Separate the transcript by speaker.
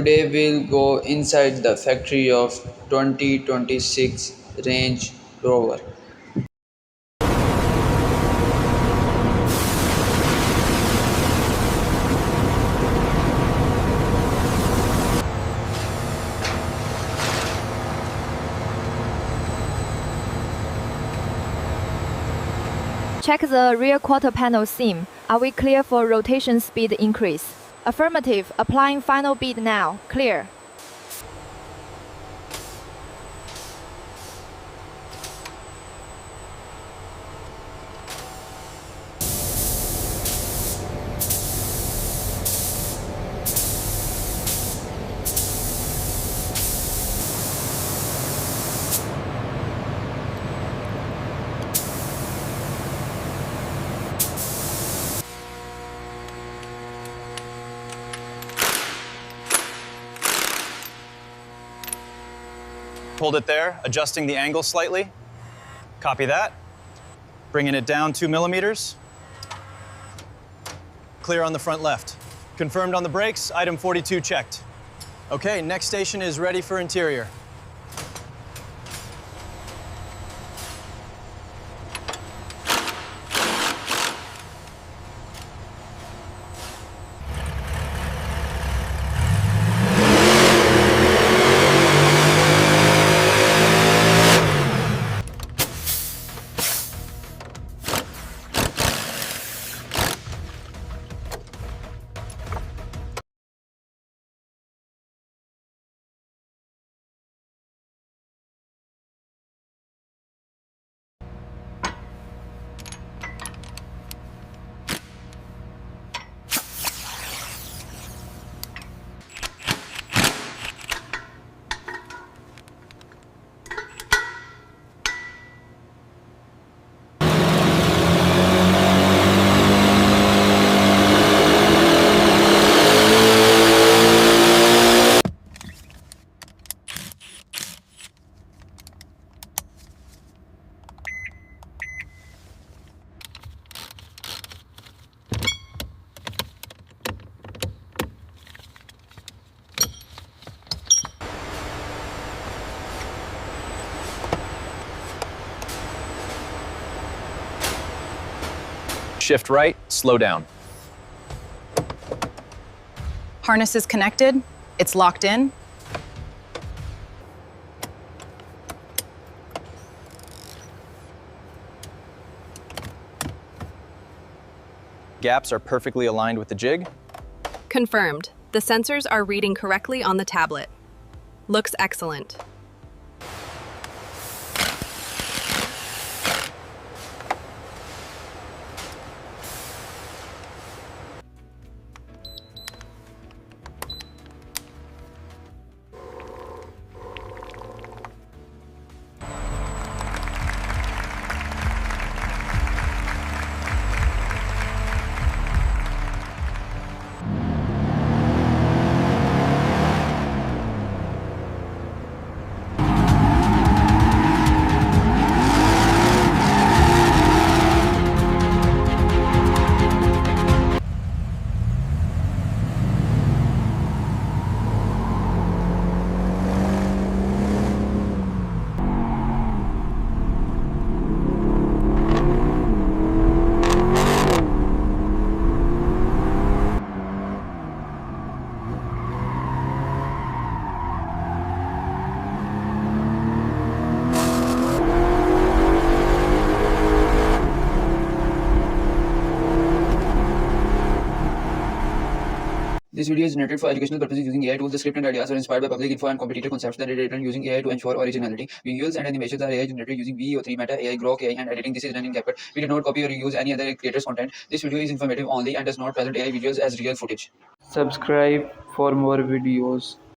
Speaker 1: Today we'll go inside the factory of 2026 Range Rover.
Speaker 2: Check the rear quarter panel seam. Are we clear for rotation speed increase? Affirmative. Applying final bead now. Clear.
Speaker 3: Hold it there, adjusting the angle slightly. Copy that. Bringing it down 2 millimeters. Clear on the front left. Confirmed on the brakes, item 42 checked. Okay, next station is ready for interior.
Speaker 4: Shift right, slow down.
Speaker 5: Harness is connected. It's locked in.
Speaker 3: Gaps are perfectly aligned with the jig.
Speaker 6: Confirmed. The sensors are reading correctly on the tablet. Looks excellent.
Speaker 1: This video is generated for educational purposes using AI tools. The script and ideas are inspired by public info and competitor concepts that are written using AI to ensure originality. Visuals and animations are AI generated using VEO3, Meta AI, Grok AI, and editing. This is done in CapCut. We do not copy or reuse any other creator's content. This video is informative only and does not present AI visuals as real footage. Subscribe for more videos.